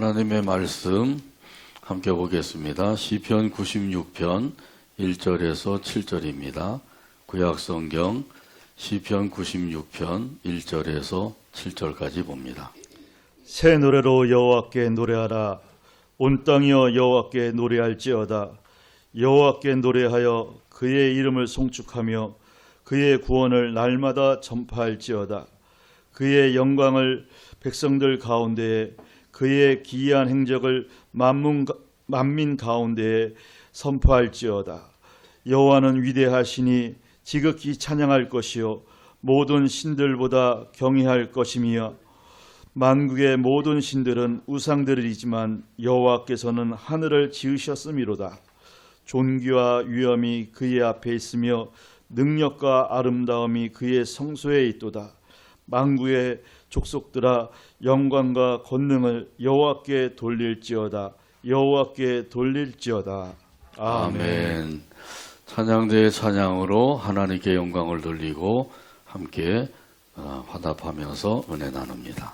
하나님의 말씀 함께 보겠습니다. 시편 96편 1절에서 7절입니다. 구약성경 시편 96편 1절에서 7절까지 봅니다. 새 노래로 여호와께 노래하라. 온 땅이여 여호와께 노래할지어다. 여호와께 노래하여 그의 이름을 송축하며 그의 구원을 날마다 전파할지어다. 그의 영광을 백성들 가운데에, 그의 기이한 행적을 만민 가운데에 선포할지어다. 여호와는 위대하시니 지극히 찬양할 것이요 모든 신들보다 경외할 것이며, 만국의 모든 신들은 우상들이지만 여호와께서는 하늘을 지으셨음이로다. 존귀와 위엄이 그의 앞에 있으며 능력과 아름다움이 그의 성소에 있도다. 만국의 족속들아 영광과 권능을 여호와께 돌릴지어다. 여호와께 돌릴지어다. 아멘. 찬양대의 찬양으로 하나님께 영광을 돌리고 함께 화답하면서 은혜 나눕니다.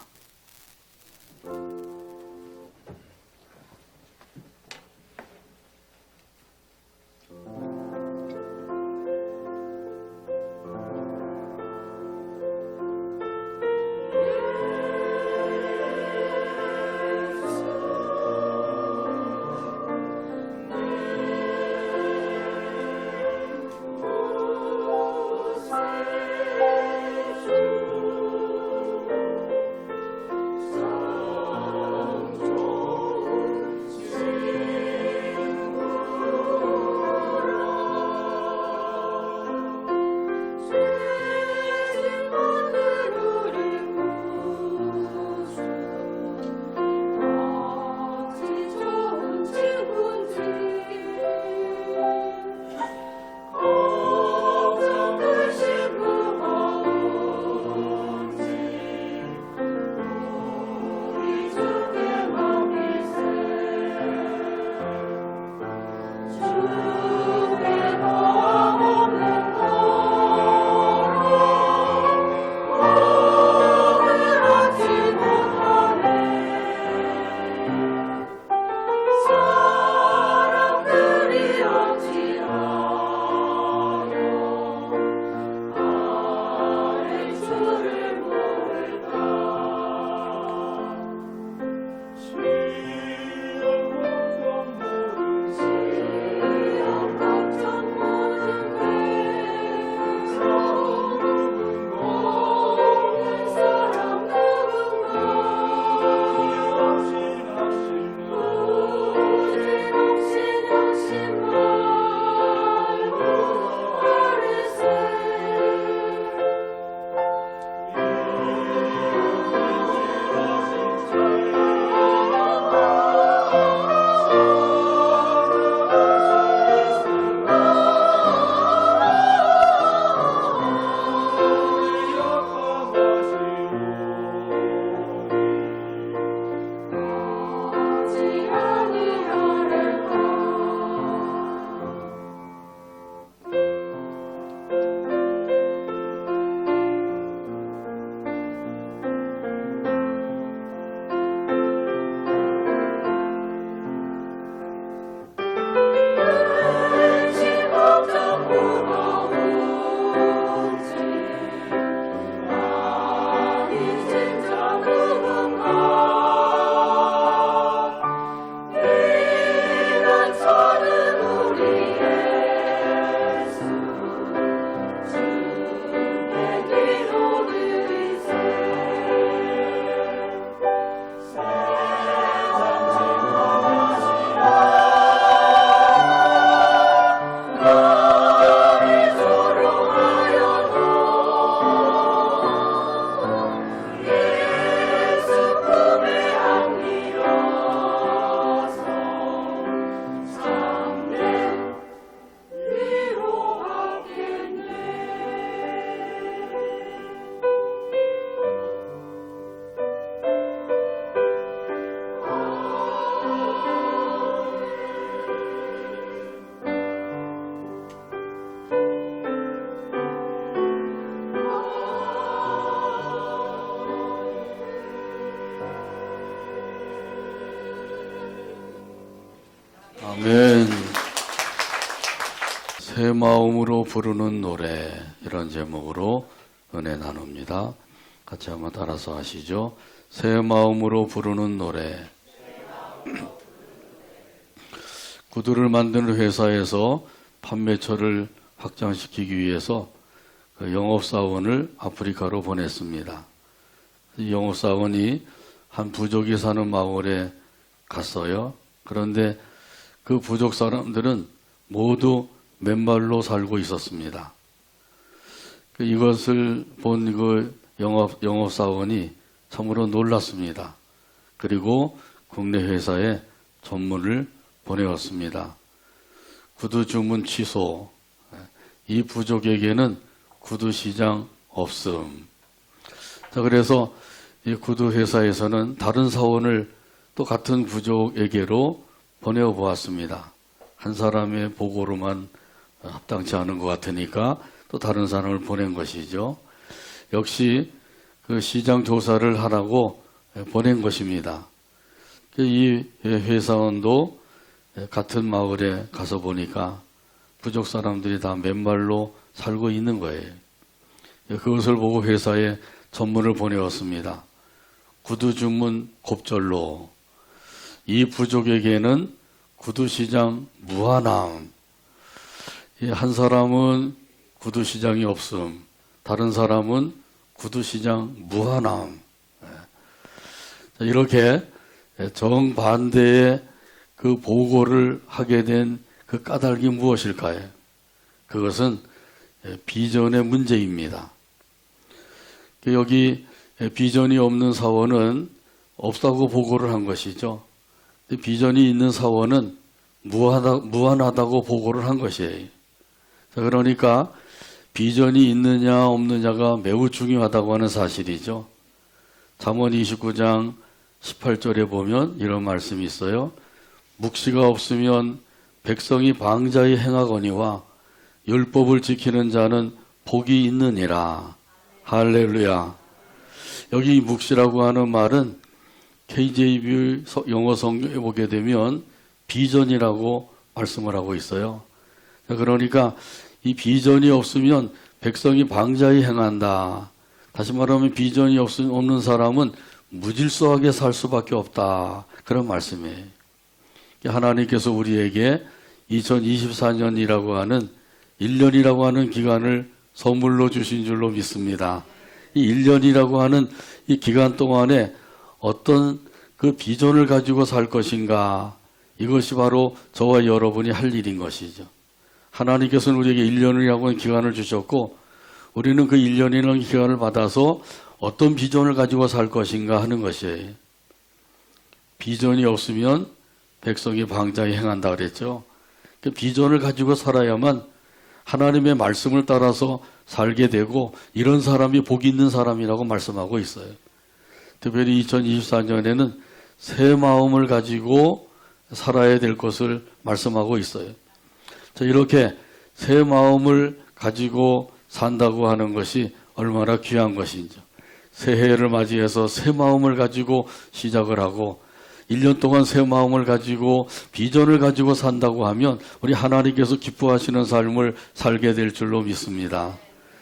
아멘. 새 마음으로 부르는 노래, 이런 제목으로 은혜 나눕니다. 같이 한번 따라서 하시죠. 새 마음으로 부르는 노래. 구두를 만드는 회사에서 판매처를 확장시키기 위해서 그 영업사원을 아프리카로 보냈습니다. 이 영업사원이 한 부족이 사는 마을에 갔어요. 그런데 그 부족 사람들은 모두 맨발로 살고 있었습니다. 이것을 본 그 영업사원이 참으로 놀랐습니다. 그리고 국내 회사에 전문을 보내왔습니다. 구두 주문 취소. 이 부족에게는 구두 시장 없음. 자, 그래서 이 구두 회사에서는 다른 사원을 또 같은 부족에게로 보내보았습니다. 한 사람의 보고로만 합당치 않은 것 같으니까 또 다른 사람을 보낸 것이죠. 역시 그 시장 조사를 하라고 보낸 것입니다. 이 회사원도 같은 마을에 가서 보니까 부족 사람들이 다 맨발로 살고 있는 거예요. 그것을 보고 회사에 전문을 보내왔습니다. 구두 주문 곱절로. 이 부족에게는 구두 시장 무한함. 한 사람은 구두 시장이 없음. 다른 사람은 구두 시장 무한함. 이렇게 정반대의 그 보고를 하게 된 그 까닭이 무엇일까요? 그것은 비전의 문제입니다. 여기 비전이 없는 사원은 없다고 보고를 한 것이죠. 비전이 있는 사원은 무한하다고 보고를 한 것이에요. 그러니까 비전이 있느냐 없느냐가 매우 중요하다고 하는 사실이죠. 잠언 29장 18절에 보면 이런 말씀이 있어요. 묵시가 없으면 백성이 방자히 행하거니와 율법을 지키는 자는 복이 있느니라. 할렐루야. 여기 묵시라고 하는 말은 KJV 영어 성경에 보게 되면 비전이라고 말씀을 하고 있어요. 그러니까 이 비전이 없으면 백성이 방자히 행한다. 다시 말하면 비전이 없는 사람은 무질서하게 살 수밖에 없다. 그런 말씀이에요. 하나님께서 우리에게 2024년이라고 하는 1년이라고 하는 기간을 선물로 주신 줄로 믿습니다. 이 1년이라고 하는 이 기간 동안에 어떤 그 비전을 가지고 살 것인가, 이것이 바로 저와 여러분이 할 일인 것이죠. 하나님께서는 우리에게 1년이라고 하는 기간을 주셨고 우리는 그 1년이라는 기간을 받아서 어떤 비전을 가지고 살 것인가 하는 것이에요. 비전이 없으면 백성이 방자히 행한다 그랬죠. 그 비전을 가지고 살아야만 하나님의 말씀을 따라서 살게 되고 이런 사람이 복이 있는 사람이라고 말씀하고 있어요. 특별히 2024년에는 새 마음을 가지고 살아야 될 것을 말씀하고 있어요. 자, 이렇게 새 마음을 가지고 산다고 하는 것이 얼마나 귀한 것인지. 새해를 맞이해서 새 마음을 가지고 시작을 하고 1년 동안 새 마음을 가지고 비전을 가지고 산다고 하면 우리 하나님께서 기뻐하시는 삶을 살게 될 줄로 믿습니다.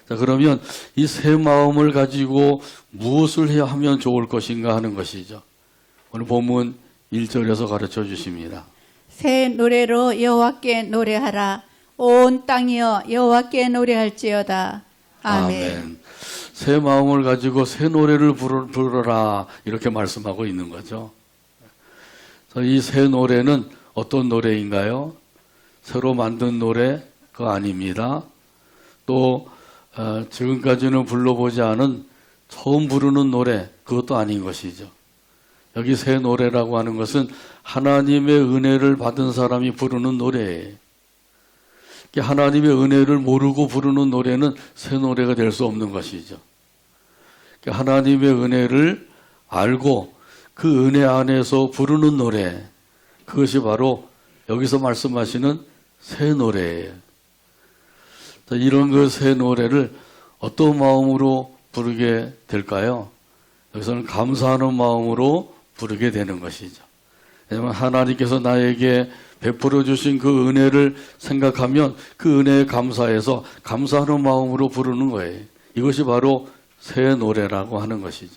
자, 그러면 이 새 마음을 가지고 무엇을 해야 하면 좋을 것인가 하는 것이죠. 오늘 본문 1절에서 가르쳐 주십니다. 새 노래로 여호와께 노래하라. 온 땅이여 여호와께 노래할지어다. 아멘. 새 마음을 가지고 새 노래를 부르라 이렇게 말씀하고 있는 거죠. 이 새 노래는 어떤 노래인가요? 새로 만든 노래? 그거 아닙니다. 또 지금까지는 불러보지 않은 처음 부르는 노래, 그것도 아닌 것이죠. 여기 새 노래라고 하는 것은 하나님의 은혜를 받은 사람이 부르는 노래예요. 하나님의 은혜를 모르고 부르는 노래는 새 노래가 될 수 없는 것이죠. 하나님의 은혜를 알고 그 은혜 안에서 부르는 노래, 그것이 바로 여기서 말씀하시는 새 노래예요. 이런 그 새 노래를 어떤 마음으로 부르게 될까요? 여기서는 감사하는 마음으로 부르게 되는 것이죠. 왜냐하면 하나님께서 나에게 베풀어 주신 그 은혜를 생각하면 그 은혜에 감사해서 감사하는 마음으로 부르는 거예요. 이것이 바로 새 노래라고 하는 것이죠.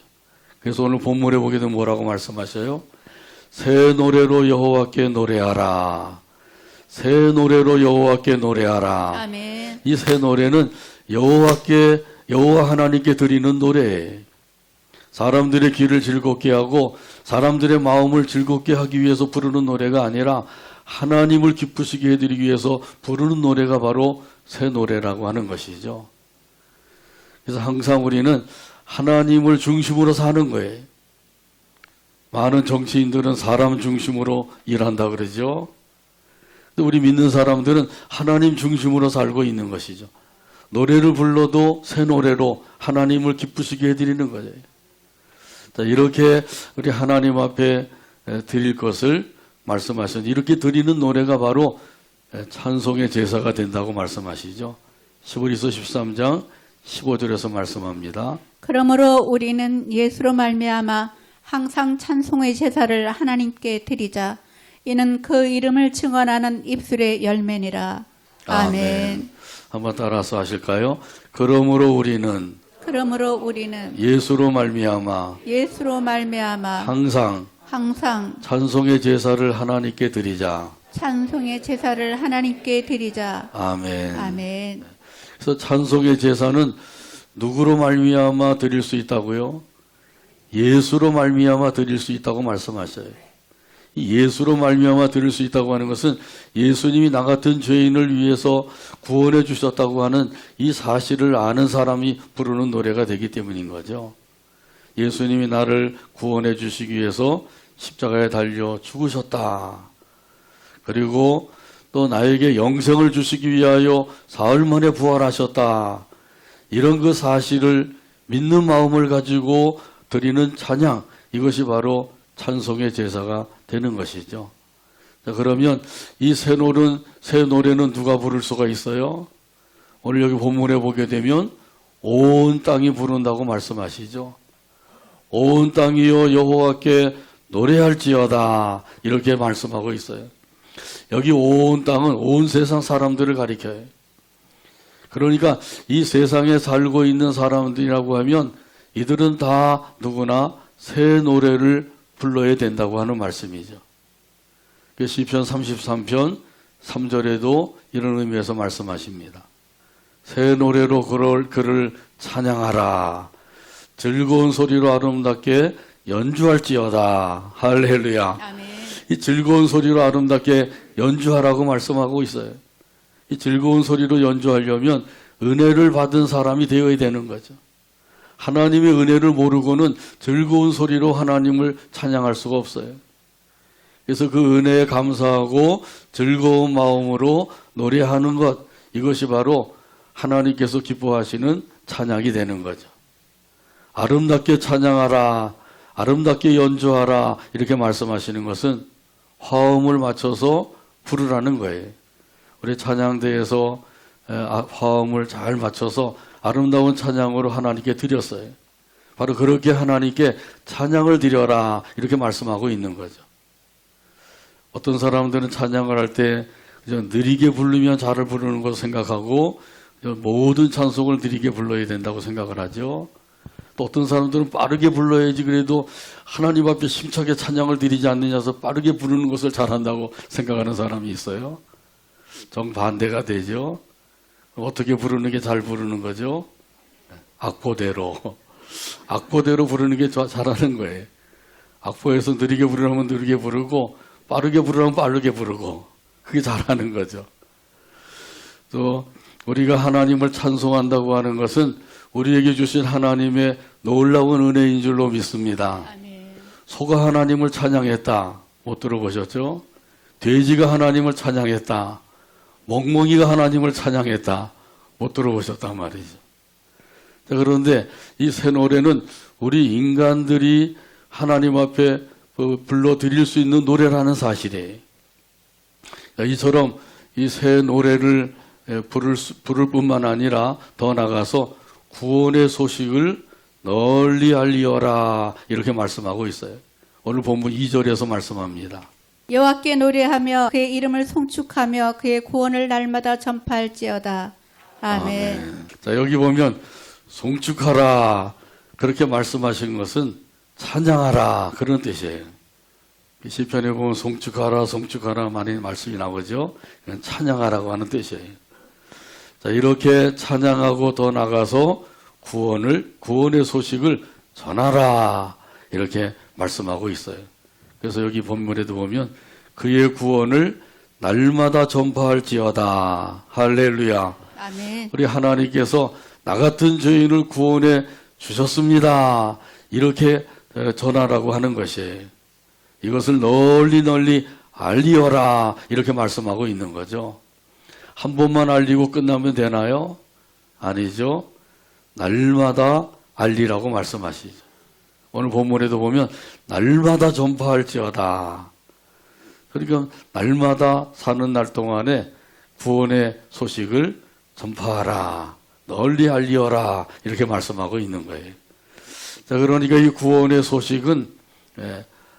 그래서 오늘 본문에 보게 되면 뭐라고 말씀하셔요? 새 노래로 여호와께 노래하라. 새 노래로 여호와께 노래하라. 아멘. 이 새 노래는 여호와 하나님께 드리는 노래예요. 사람들의 귀를 즐겁게 하고 사람들의 마음을 즐겁게 하기 위해서 부르는 노래가 아니라 하나님을 기쁘시게 해드리기 위해서 부르는 노래가 바로 새 노래라고 하는 것이죠. 그래서 항상 우리는 하나님을 중심으로 사는 거예요. 많은 정치인들은 사람 중심으로 일한다 그러죠. 근데 우리 믿는 사람들은 하나님 중심으로 살고 있는 것이죠. 노래를 불러도 새 노래로 하나님을 기쁘시게 해드리는 거예요. 자, 이렇게 우리 하나님 앞에 드릴 것을 말씀하셨는데 이렇게 드리는 노래가 바로 찬송의 제사가 된다고 말씀하시죠. 히브리서 13장 15절에서 말씀합니다. 그러므로 우리는 예수로 말미암아 항상 찬송의 제사를 하나님께 드리자. 이는 그 이름을 증언하는 입술의 열매니라. 아멘. 한번 따라서 하실까요? 그러므로 우리는 예수로 말미암아 항상 찬송의 제사를 하나님께 드리자. 아멘. 아멘. 그래서 찬송의 제사는 누구로 말미암아 드릴 수 있다고요? 예수로 말미암아 드릴 수 있다고 말씀하셔요. 이 예수로 말미암아 드릴 수 있다고 하는 것은 예수님이 나 같은 죄인을 위해서 구원해 주셨다고 하는 이 사실을 아는 사람이 부르는 노래가 되기 때문인 거죠. 예수님이 나를 구원해 주시기 위해서 십자가에 달려 죽으셨다. 그리고 또 나에게 영생을 주시기 위하여 사흘 만에 부활하셨다. 이런 그 사실을 믿는 마음을 가지고 드리는 찬양, 이것이 바로 찬송의 제사가 되는 것이죠. 자, 그러면 이 새 노래는 누가 부를 수가 있어요? 오늘 여기 본문에 보게 되면 온 땅이 부른다고 말씀하시죠. 온 땅이여 여호와께 노래할지어다, 이렇게 말씀하고 있어요. 여기 온 땅은 온 세상 사람들을 가리켜요. 그러니까 이 세상에 살고 있는 사람들이라고 하면 이들은 다 누구나 새 노래를 불러야 된다고 하는 말씀이죠. 시편 33편 3절에도 이런 의미에서 말씀하십니다. 새 노래로 그를 찬양하라. 즐거운 소리로 아름답게 연주할지어다. 할렐루야. 아멘. 이 즐거운 소리로 아름답게 연주하라고 말씀하고 있어요. 이 즐거운 소리로 연주하려면 은혜를 받은 사람이 되어야 되는 거죠. 하나님의 은혜를 모르고는 즐거운 소리로 하나님을 찬양할 수가 없어요. 그래서 그 은혜에 감사하고 즐거운 마음으로 노래하는 것, 이것이 바로 하나님께서 기뻐하시는 찬양이 되는 거죠. 아름답게 찬양하라, 아름답게 연주하라, 이렇게 말씀하시는 것은 화음을 맞춰서 부르라는 거예요. 우리 찬양대에서 화음을 잘 맞춰서 아름다운 찬양으로 하나님께 드렸어요. 바로 그렇게 하나님께 찬양을 드려라, 이렇게 말씀하고 있는 거죠. 어떤 사람들은 찬양을 할 때 느리게 부르면 잘을 부르는 것을 생각하고 모든 찬송을 느리게 불러야 된다고 생각을 하죠. 또 어떤 사람들은 빠르게 불러야지 그래도 하나님 앞에 심차게 찬양을 드리지 않느냐서 빠르게 부르는 것을 잘한다고 생각하는 사람이 있어요. 정반대가 되죠. 어떻게 부르는 게 잘 부르는 거죠? 악보대로 부르는 게 잘하는 거예요. 악보에서 느리게 부르려면 느리게 부르고 빠르게 부르려면 빠르게 부르고, 그게 잘하는 거죠. 또 우리가 하나님을 찬송한다고 하는 것은 우리에게 주신 하나님의 놀라운 은혜인 줄로 믿습니다. 아멘. 소가 하나님을 찬양했다, 못 들어보셨죠? 돼지가 하나님을 찬양했다, 멍멍이가 하나님을 찬양했다, 못 들어보셨단 말이죠. 자, 그런데 이 새 노래는 우리 인간들이 하나님 앞에 불러드릴 수 있는 노래라는 사실이에요. 이처럼 이 새 노래를 부를 뿐만 아니라 더 나가서 구원의 소식을 널리 알리어라, 이렇게 말씀하고 있어요. 오늘 본문 2절에서 말씀합니다. 여호와께 노래하며 그의 이름을 송축하며 그의 구원을 날마다 전파할지어다. 아멘. 자, 여기 보면 송축하라 그렇게 말씀하신 것은 찬양하라 그런 뜻이에요. 시편에 보면 송축하라 송축하라 많이 말씀이 나오죠. 이건 찬양하라고 하는 뜻이에요. 자, 이렇게 찬양하고 더 나가서 구원의 소식을 전하라 이렇게 말씀하고 있어요. 그래서 여기 본문에도 보면 그의 구원을 날마다 전파할지어다. 할렐루야. 아멘. 우리 하나님께서 나 같은 죄인을 구원해 주셨습니다. 이렇게 전하라고 하는 것이에요. 이것을 널리 알리어라 이렇게 말씀하고 있는 거죠. 한 번만 알리고 끝나면 되나요? 아니죠. 날마다 알리라고 말씀하시죠. 오늘 본문에도 보면 날마다 전파할지어다. 그러니까 날마다 사는 날 동안에 구원의 소식을 전파하라. 널리 알리어라. 이렇게 말씀하고 있는 거예요. 자, 그러니까 이 구원의 소식은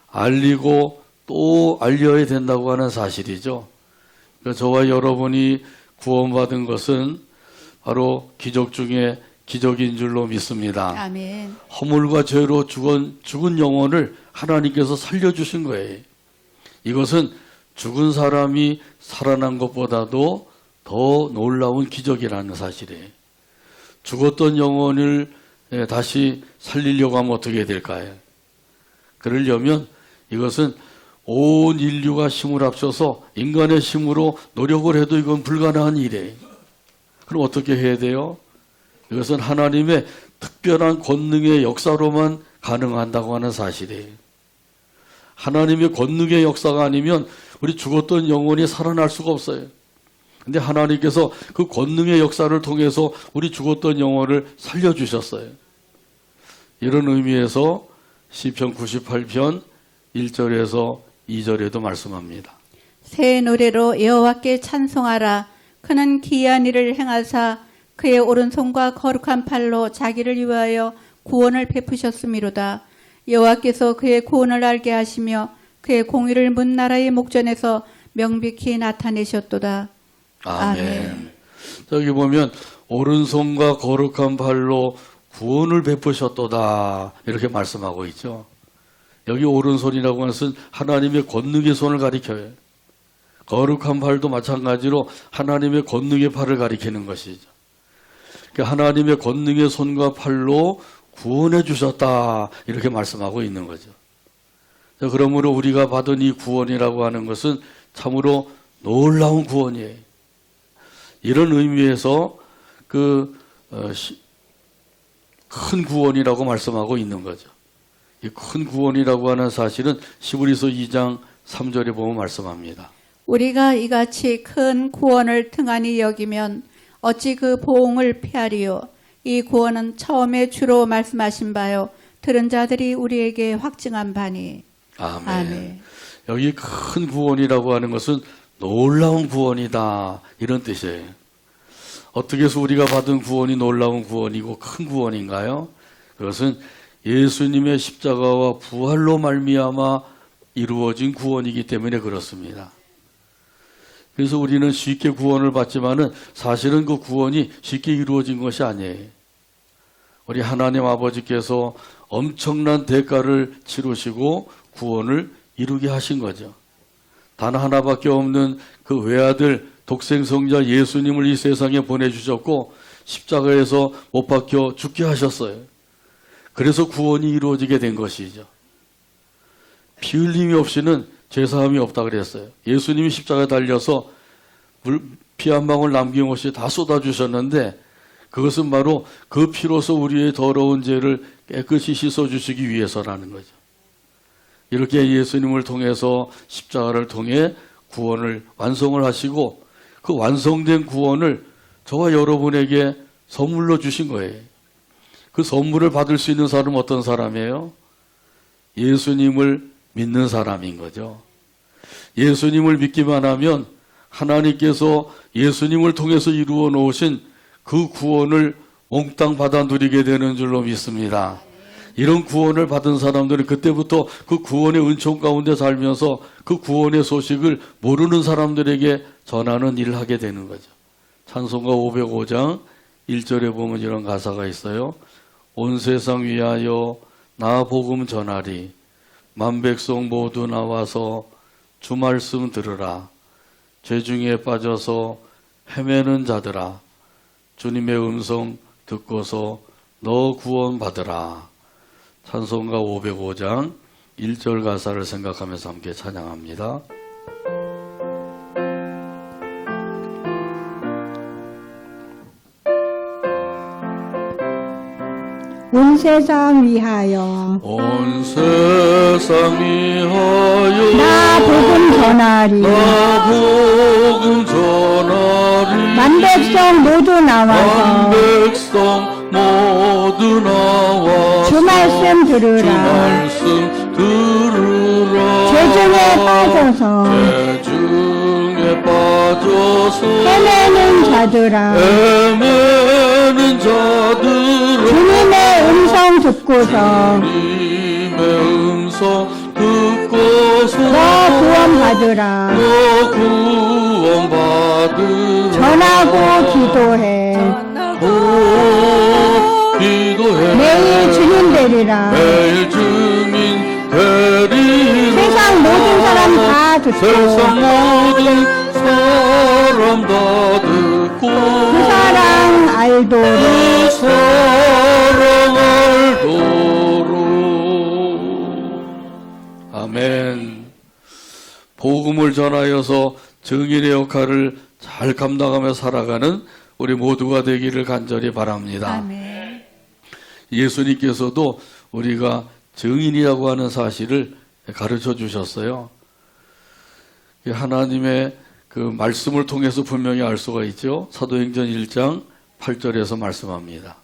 알리고 또 알려야 된다고 하는 사실이죠. 그러니까 저와 여러분이 구원받은 것은 바로 기적 중에 기적인 줄로 믿습니다. 아멘. 허물과 죄로 죽은 영혼을 하나님께서 살려주신 거예요. 이것은 죽은 사람이 살아난 것보다도 더 놀라운 기적이라는 사실이에요. 죽었던 영혼을 다시 살리려고 하면 어떻게 될까요? 그러려면 이것은 온 인류가 힘을 합쳐서 인간의 힘으로 노력을 해도 이건 불가능한 일이에요. 그럼 어떻게 해야 돼요? 이것은 하나님의 특별한 권능의 역사로만 가능한다고 하는 사실이에요. 하나님의 권능의 역사가 아니면 우리 죽었던 영혼이 살아날 수가 없어요. 근데 하나님께서 그 권능의 역사를 통해서 우리 죽었던 영혼을 살려주셨어요. 이런 의미에서 시편 98편 1절에서 2절에도 말씀합니다. 새 노래로 여호와께 찬송하라. 그는 기이한 일을 행하사 그의 오른손과 거룩한 팔로 자기를 위하여 구원을 베푸셨음이로다. 여호와께서 그의 구원을 알게 하시며 그의 공의를 문 나라의 목전에서 명백히 나타내셨도다. 아멘. 여기 보면 오른손과 거룩한 팔로 구원을 베푸셨도다 이렇게 말씀하고 있죠. 여기 오른손이라고 하는 것은 하나님의 권능의 손을 가리켜요. 거룩한 팔도 마찬가지로 하나님의 권능의 팔을 가리키는 것이죠. 그러니까 하나님의 권능의 손과 팔로 구원해 주셨다 이렇게 말씀하고 있는 거죠. 자, 그러므로 우리가 받은 이 구원이라고 하는 것은 참으로 놀라운 구원이에요. 이런 의미에서 큰 구원이라고 말씀하고 있는 거죠. 이 큰 구원이라고 하는 사실은 시브리서 2장 3절에 보면 말씀합니다. 우리가 이같이 큰 구원을 등한히 여기면 어찌 그 보응을 피하리요. 이 구원은 처음에 주로 말씀하신 바요 들은 자들이 우리에게 확증한 바니. 아멘. 아멘. 여기 큰 구원이라고 하는 것은 놀라운 구원이다 이런 뜻이에요. 어떻게 해서 우리가 받은 구원이 놀라운 구원이고 큰 구원인가요? 그것은 예수님의 십자가와 부활로 말미암아 이루어진 구원이기 때문에 그렇습니다. 그래서 우리는 쉽게 구원을 받지만은 사실은 그 구원이 쉽게 이루어진 것이 아니에요. 우리 하나님 아버지께서 엄청난 대가를 치르시고 구원을 이루게 하신 거죠. 단 하나밖에 없는 그 외아들 독생성자 예수님을 이 세상에 보내주셨고 십자가에서 못 박혀 죽게 하셨어요. 그래서 구원이 이루어지게 된 것이죠. 피 흘림이 없이는 죄사함이 없다 그랬어요. 예수님이 십자가에 달려서 피 한 방울 남김없이 다 쏟아주셨는데 그것은 바로 그 피로서 우리의 더러운 죄를 깨끗이 씻어주시기 위해서라는 거죠. 이렇게 예수님을 통해서 십자가를 통해 구원을 완성을 하시고 그 완성된 구원을 저와 여러분에게 선물로 주신 거예요. 그 선물을 받을 수 있는 사람은 어떤 사람이에요? 예수님을 믿는 사람인 거죠. 예수님을 믿기만 하면 하나님께서 예수님을 통해서 이루어 놓으신 그 구원을 몽땅 받아 누리게 되는 줄로 믿습니다. 이런 구원을 받은 사람들은 그때부터 그 구원의 은총 가운데 살면서 그 구원의 소식을 모르는 사람들에게 전하는 일을 하게 되는 거죠. 찬송가 505장 1절에 보면 이런 가사가 있어요. 온 세상 위하여 나 복음 전하리. 만백성 모두 나와서 주 말씀 들으라. 죄 중에 빠져서 헤매는 자들아. 주님의 음성 듣고서 너 구원 받으라. 찬송가 505장 1절 가사를 생각하면서 함께 찬양합니다. 온 세상 위하여 온 세상 위하여 나 복음 전하리. 나 복음 전하리. 만백성 모두 나와서 만백성 모두 나와서 주 말씀 주 들으라. 말씀 들으라. 죄 중에 빠져서 죄 중에 빠져서 헤매는 자들아. 헤매는 자들아. 주님의 음성 듣고서 주님의 음성 듣고서 너 구원 받으라. 너 구원 받으라. 전하고 기도해. 기도해. 매일 주님 되리라. 매일 주님 되리라. 세상 모든 사람 다 듣고 세상 모든 사람 다 듣고 그 사랑 알도록 그 사랑 알도록. 아멘. 복음을 전하여서 증인의 역할을 잘 감당하며 살아가는 우리 모두가 되기를 간절히 바랍니다. 아멘. 예수님께서도 우리가 증인이라고 하는 사실을 가르쳐 주셨어요. 하나님의 그 말씀을 통해서 분명히 알 수가 있죠. 사도행전 1장 8절에서 말씀합니다.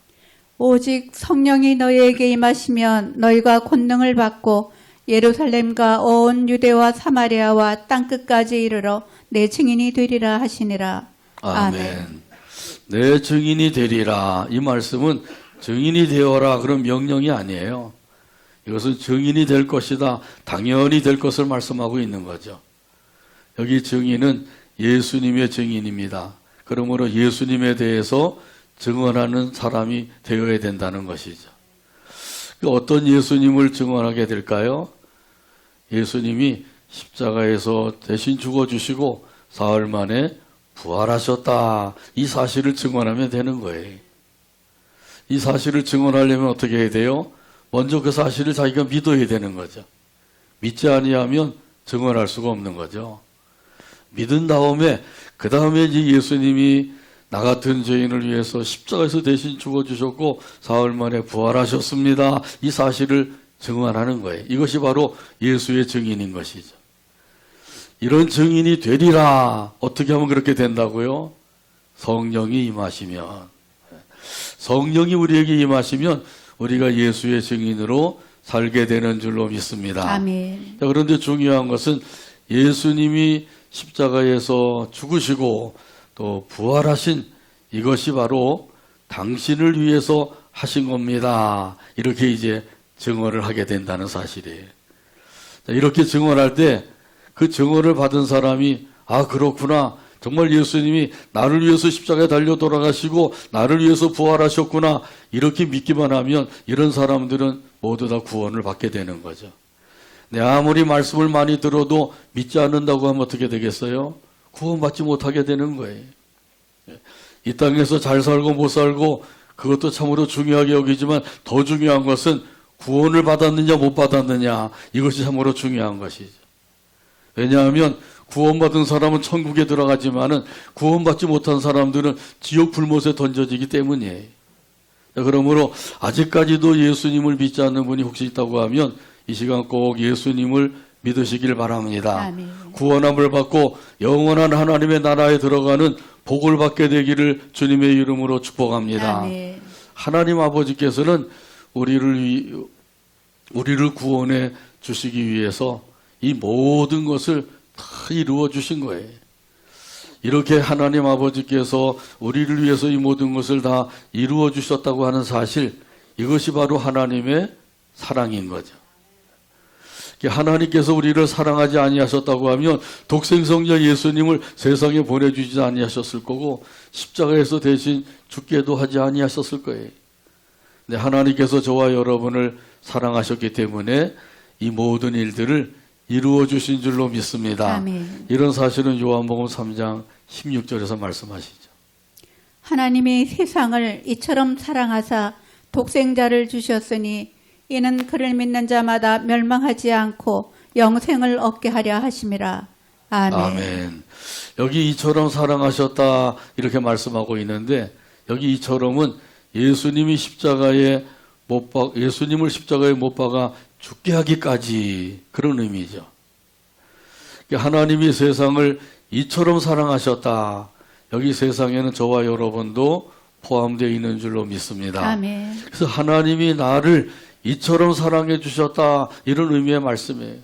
오직 성령이 너희에게 임하시면 너희가 권능을 받고 예루살렘과 온 유대와 사마리아와 땅끝까지 이르러 내 증인이 되리라 하시니라. 아멘. 내 증인이 되리라. 이 말씀은 증인이 되어라 그런 명령이 아니에요. 이것은 증인이 될 것이다. 당연히 될 것을 말씀하고 있는 거죠. 여기 증인은 예수님의 증인입니다. 그러므로 예수님에 대해서 증언하는 사람이 되어야 된다는 것이죠. 어떤 예수님을 증언하게 될까요? 예수님이 십자가에서 대신 죽어주시고 사흘 만에 부활하셨다. 이 사실을 증언하면 되는 거예요. 이 사실을 증언하려면 어떻게 해야 돼요? 먼저 그 사실을 자기가 믿어야 되는 거죠. 믿지 아니하면 증언할 수가 없는 거죠. 믿은 다음에 그 다음에 이제 예수님이 나 같은 죄인을 위해서 십자가에서 대신 죽어주셨고 사흘 만에 부활하셨습니다. 이 사실을 증언하는 거예요. 이것이 바로 예수의 증인인 것이죠. 이런 증인이 되리라. 어떻게 하면 그렇게 된다고요? 성령이 임하시면. 성령이 우리에게 임하시면 우리가 예수의 증인으로 살게 되는 줄로 믿습니다. 아멘. 자, 그런데 중요한 것은 예수님이 십자가에서 죽으시고 또 부활하신 이것이 바로 당신을 위해서 하신 겁니다. 이렇게 이제 증언을 하게 된다는 사실이에요. 자, 이렇게 증언할 때 그 증언을 받은 사람이 아 그렇구나. 정말 예수님이 나를 위해서 십자가에 달려 돌아가시고 나를 위해서 부활하셨구나. 이렇게 믿기만 하면 이런 사람들은 모두 다 구원을 받게 되는 거죠. 네, 아무리 말씀을 많이 들어도 믿지 않는다고 하면 어떻게 되겠어요? 구원받지 못하게 되는 거예요. 이 땅에서 잘 살고 못 살고 그것도 참으로 중요하게 여기지만 더 중요한 것은 구원을 받았느냐 못 받았느냐 이것이 참으로 중요한 것이죠. 왜냐하면 구원받은 사람은 천국에 들어가지만은 구원받지 못한 사람들은 지옥 불못에 던져지기 때문이에요. 그러므로 아직까지도 예수님을 믿지 않는 분이 혹시 있다고 하면 이 시간 꼭 예수님을 믿으시길 바랍니다. 아멘. 구원함을 받고 영원한 하나님의 나라에 들어가는 복을 받게 되기를 주님의 이름으로 축복합니다. 아멘. 하나님 아버지께서는 우리를 구원해 주시기 위해서 이 모든 것을 다 이루어 주신 거예요. 이렇게 하나님 아버지께서 우리를 위해서 이 모든 것을 다 이루어 주셨다고 하는 사실, 이것이 바로 하나님의 사랑인 거죠. 하나님께서 우리를 사랑하지 아니하셨다고 하면 독생성자 예수님을 세상에 보내주지 아니하셨을 거고 십자가에서 대신 죽게도 하지 아니하셨을 거예요. 근데 하나님께서 저와 여러분을 사랑하셨기 때문에 이 모든 일들을 이루어 주신 줄로 믿습니다. 아멘. 이런 사실은 요한복음 3장 16절에서 말씀하시죠. 하나님이 세상을 이처럼 사랑하사 독생자를 주셨으니 이는 그를 믿는 자마다 멸망하지 않고 영생을 얻게 하려 하심이라. 아멘. 아멘. 여기 이처럼 사랑하셨다 이렇게 말씀하고 있는데 여기 이처럼은 예수님을 십자가에 못 박아 죽게 하기까지 그런 의미죠. 하나님이 세상을 이처럼 사랑하셨다. 여기 세상에는 저와 여러분도 포함되어 있는 줄로 믿습니다. 아멘. 그래서 하나님이 나를 이처럼 사랑해 주셨다 이런 의미의 말씀이에요.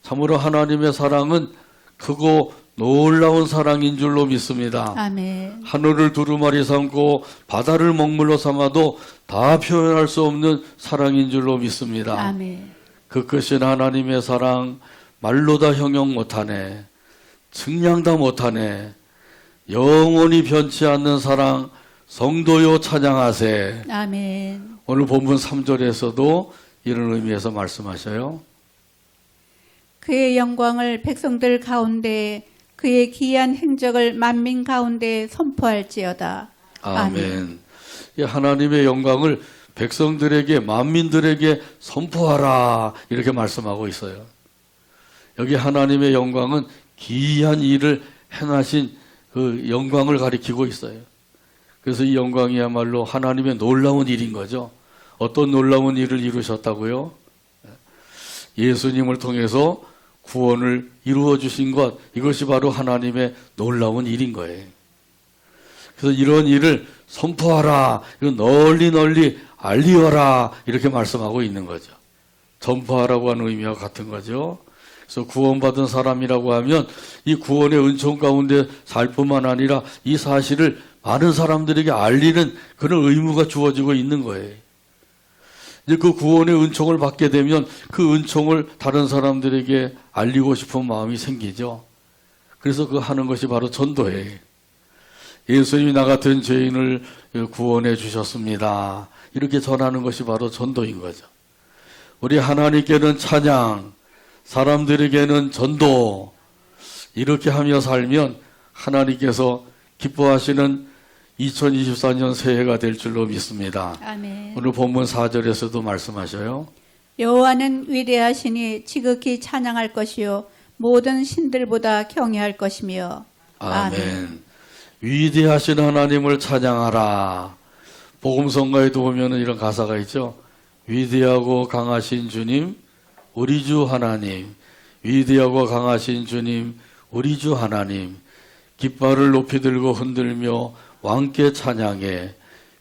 참으로 하나님의 사랑은 크고 놀라운 사랑인 줄로 믿습니다. 아멘. 하늘을 두루마리 삼고 바다를 먹물로 삼아도 다 표현할 수 없는 사랑인 줄로 믿습니다. 아멘. 그 크신 하나님의 사랑 말로 다 형용 못하네. 측량 다 못하네. 영원히 변치 않는 사랑 성도요 찬양하세. 아멘. 오늘 본문 3절에서도 이런 의미에서 말씀하셔요. 그의 영광을 백성들 가운데 그의 기이한 행적을 만민 가운데 선포할지어다. 아멘. 이 하나님의 영광을 백성들에게 만민들에게 선포하라 이렇게 말씀하고 있어요. 여기 하나님의 영광은 기이한 일을 행하신 그 영광을 가리키고 있어요. 그래서 이 영광이야말로 하나님의 놀라운 일인 거죠. 어떤 놀라운 일을 이루셨다고요? 예수님을 통해서 구원을 이루어 주신 것, 이것이 바로 하나님의 놀라운 일인 거예요. 그래서 이런 일을 선포하라, 이거 널리 널리 알리어라 이렇게 말씀하고 있는 거죠. 전파하라고 하는 의미와 같은 거죠. 그래서 구원받은 사람이라고 하면 이 구원의 은총 가운데 살 뿐만 아니라 이 사실을 많은 사람들에게 알리는 그런 의무가 주어지고 있는 거예요. 이제 그 구원의 은총을 받게 되면 그 은총을 다른 사람들에게 알리고 싶은 마음이 생기죠. 그래서 그 하는 것이 바로 전도예요. 예수님이 나 같은 죄인을 구원해 주셨습니다. 이렇게 전하는 것이 바로 전도인 거죠. 우리 하나님께는 찬양, 사람들에게는 전도, 이렇게 하며 살면 하나님께서 기뻐하시는 2024년 새해가 될 줄로 믿습니다. 아멘. 오늘 본문 4절에서도 말씀하셔요. 여호와는 위대하시니 지극히 찬양할 것이요 모든 신들보다 경외할 것이며. 아멘. 위대하신 하나님을 찬양하라. 복음성가에도 보면 이런 가사가 있죠. 위대하고 강하신 주님, 우리 주 하나님. 위대하고 강하신 주님, 우리 주 하나님. 깃발을 높이 들고 흔들며 왕께 찬양해.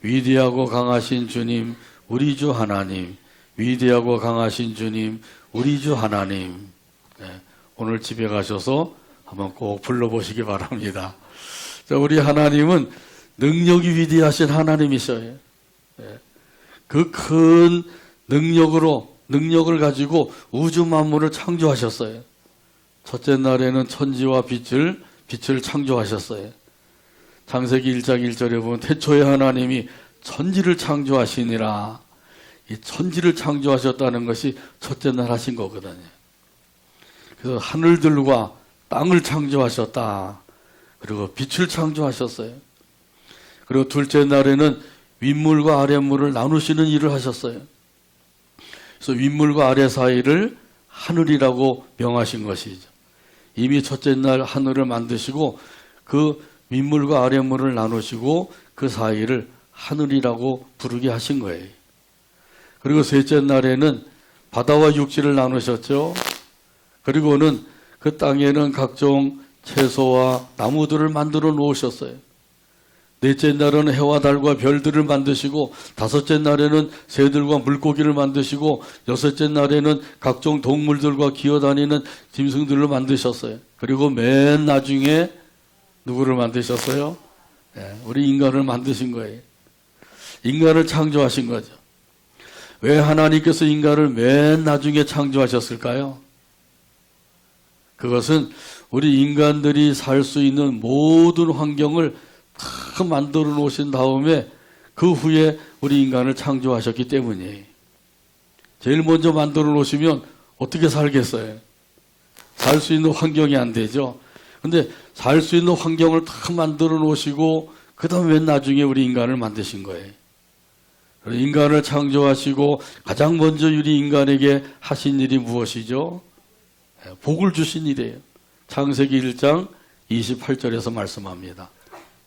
위대하고 강하신 주님, 우리 주 하나님. 위대하고 강하신 주님, 우리 주 하나님. 네, 오늘 집에 가셔서 한번 꼭 불러보시기 바랍니다. 자, 우리 하나님은 능력이 위대하신 하나님이셔요. 네, 그 큰 능력을 가지고 우주 만물을 창조하셨어요. 첫째 날에는 천지와 빛을 창조하셨어요. 창세기 1장 1절에 보면 태초에 하나님이 천지를 창조하시니라. 이 천지를 창조하셨다는 것이 첫째 날 하신 거거든요. 그래서 하늘들과 땅을 창조하셨다. 그리고 빛을 창조하셨어요. 그리고 둘째 날에는 윗물과 아랫물을 나누시는 일을 하셨어요. 그래서 윗물과 아래 사이를 하늘이라고 명하신 것이죠. 이미 첫째 날 하늘을 만드시고 그 윗물과 아랫물을 나누시고 그 사이를 하늘이라고 부르게 하신 거예요. 그리고 셋째 날에는 바다와 육지를 나누셨죠. 그리고는 그 땅에는 각종 채소와 나무들을 만들어 놓으셨어요. 넷째 날은 해와 달과 별들을 만드시고 다섯째 날에는 새들과 물고기를 만드시고 여섯째 날에는 각종 동물들과 기어다니는 짐승들을 만드셨어요. 그리고 맨 나중에 누구를 만드셨어요? 네, 우리 인간을 만드신 거예요. 인간을 창조하신 거죠. 왜 하나님께서 인간을 맨 나중에 창조하셨을까요? 그것은 우리 인간들이 살 수 있는 모든 환경을 다 만들어 놓으신 다음에 그 후에 우리 인간을 창조하셨기 때문이에요. 제일 먼저 만들어 놓으시면 어떻게 살겠어요? 살 수 있는 환경이 안 되죠. 근데 살 수 있는 환경을 다 만들어 놓으시고 그 다음에 맨 나중에 우리 인간을 만드신 거예요. 인간을 창조하시고 가장 먼저 우리 인간에게 하신 일이 무엇이죠? 복을 주신 일이에요. 창세기 1장 28절에서 말씀합니다.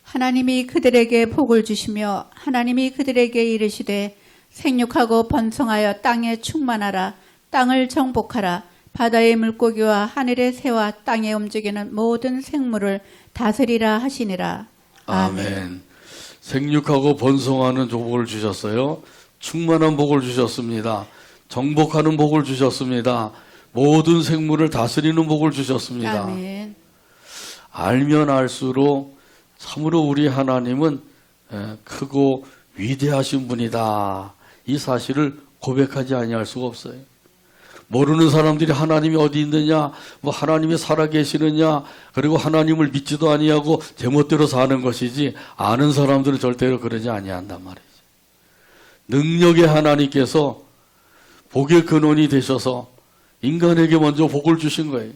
하나님이 그들에게 복을 주시며 하나님이 그들에게 이르시되 생육하고 번성하여 땅에 충만하라. 땅을 정복하라. 바다의 물고기와 하늘의 새와 땅에 움직이는 모든 생물을 다스리라 하시니라. 아멘. 생육하고 번성하는 복을 주셨어요. 충만한 복을 주셨습니다. 정복하는 복을 주셨습니다. 모든 생물을 다스리는 복을 주셨습니다. 아멘. 알면 알수록 참으로 우리 하나님은 크고 위대하신 분이다. 이 사실을 고백하지 아니할 수가 없어요. 모르는 사람들이 하나님이 어디 있느냐, 뭐 하나님이 살아계시느냐, 그리고 하나님을 믿지도 아니하고 제멋대로 사는 것이지, 아는 사람들은 절대로 그러지 아니한단 말이죠. 능력의 하나님께서 복의 근원이 되셔서 인간에게 먼저 복을 주신 거예요.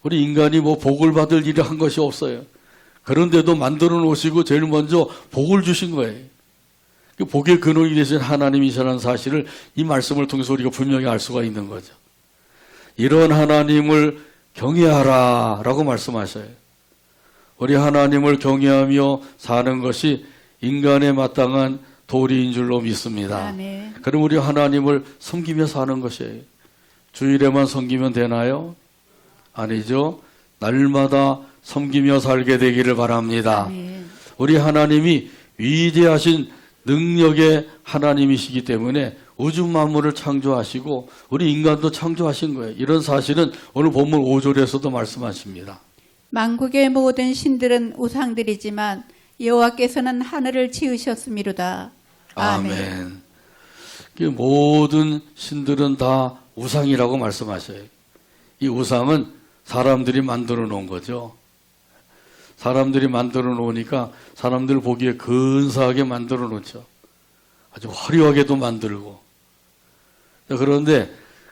우리 인간이 뭐 복을 받을 일을 한 것이 없어요. 그런데도 만들어 놓으시고 제일 먼저 복을 주신 거예요. 그 복의 근원이 되신 하나님이시라는 사실을 이 말씀을 통해서 우리가 분명히 알 수가 있는 거죠. 이런 하나님을 경외하라 라고 말씀하셔요. 우리 하나님을 경외하며 사는 것이 인간에 마땅한 도리인 줄로 믿습니다. 아멘. 그럼 우리 하나님을 섬기며 사는 것이에요. 주일에만 섬기면 되나요? 아니죠. 날마다 섬기며 살게 되기를 바랍니다. 아멘. 우리 하나님이 위대하신 능력의 하나님이시기 때문에 우주 만물을 창조하시고 우리 인간도 창조하신 거예요. 이런 사실은 오늘 본문 5절에서도 말씀하십니다. 만국의 모든 신들은 우상들이지만 여호와께서는 하늘을 지으셨음이로다. 아멘. 그 모든 신들은 다 우상이라고 말씀하셔요. 이 우상은 사람들이 만들어 놓은 거죠. 사람들이 만들어 놓으니까 사람들 보기에 근사하게 만들어 놓죠. 아주 화려하게도 만들고. 그런데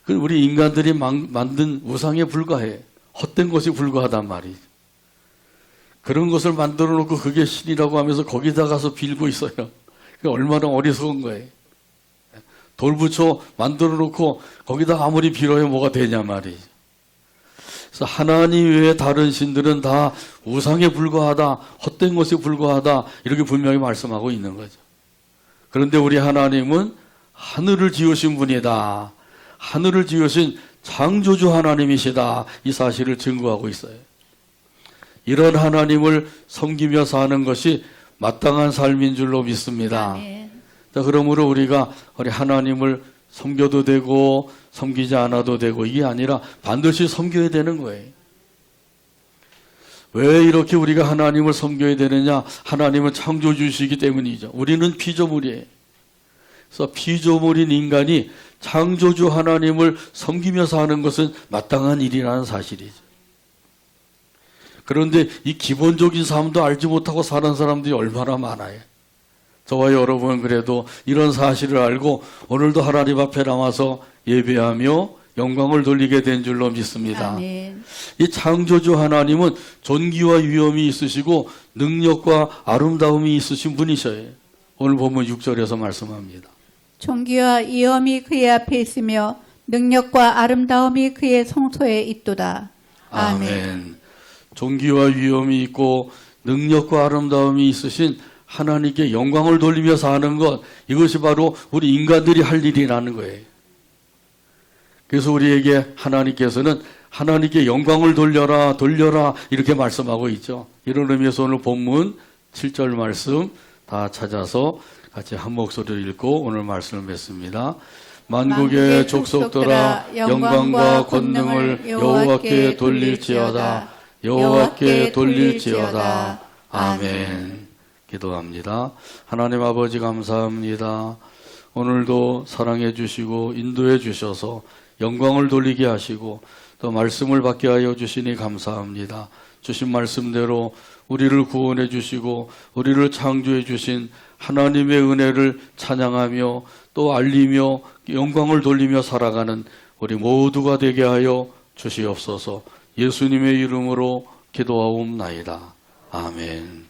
우리 인간들이 만든 우상에 불과해. 헛된 것이 불과하단 말이죠. 그런 것을 만들어 놓고 그게 신이라고 하면서 거기다 가서 빌고 있어요. 얼마나 어리석은 거예요. 돌 붙여 만들어 놓고 거기다 아무리 빌어야 뭐가 되냐 말이죠. 그래서 하나님 외에 다른 신들은 다 우상에 불과하다, 헛된 것에 불과하다 이렇게 분명히 말씀하고 있는 거죠. 그런데 우리 하나님은 하늘을 지으신 분이다. 하늘을 지으신 창조주 하나님이시다. 이 사실을 증거하고 있어요. 이런 하나님을 섬기며 사는 것이 마땅한 삶인 줄로 믿습니다. 아멘. 자, 그러므로 우리가 우리 하나님을 섬겨도 되고 섬기지 않아도 되고 이게 아니라 반드시 섬겨야 되는 거예요. 왜 이렇게 우리가 하나님을 섬겨야 되느냐? 하나님은 창조주시기 때문이죠. 우리는 피조물이에요. 그래서 피조물인 인간이 창조주 하나님을 섬기며 사는 것은 마땅한 일이라는 사실이죠. 그런데 이 기본적인 삶도 알지 못하고 사는 사람들이 얼마나 많아요. 저와 여러분은 그래도 이런 사실을 알고 오늘도 하나님 앞에 나와서 예배하며 영광을 돌리게 된 줄로 믿습니다. 아멘. 이 창조주 하나님은 존귀와 위엄이 있으시고 능력과 아름다움이 있으신 분이셔요. 오늘 보면 6절에서 말씀합니다. 존귀와 위엄이 그의 앞에 있으며 능력과 아름다움이 그의 성소에 있도다. 아멘. 존귀와 위엄이 있고 능력과 아름다움이 있으신 하나님께 영광을 돌리며 사는 것, 이것이 바로 우리 인간들이 할 일이라는 거예요. 그래서 우리에게 하나님께서는 하나님께 영광을 돌려라 이렇게 말씀하고 있죠. 이런 의미에서 오늘 본문 7절 말씀 다 찾아서 같이 한 목소리로 읽고 오늘 말씀을 맺습니다. 만국의 족속들아 영광과 권능을 여호와께 돌릴지어다. 여호와께 돌릴지어다. 아멘. 기도합니다. 하나님 아버지 감사합니다. 오늘도 사랑해 주시고 인도해 주셔서 영광을 돌리게 하시고 또 말씀을 받게 하여 주시니 감사합니다. 주신 말씀대로 우리를 구원해 주시고 우리를 창조해 주신 하나님의 은혜를 찬양하며 또 알리며 영광을 돌리며 살아가는 우리 모두가 되게 하여 주시옵소서. 예수님의 이름으로 기도하옵나이다. 아멘.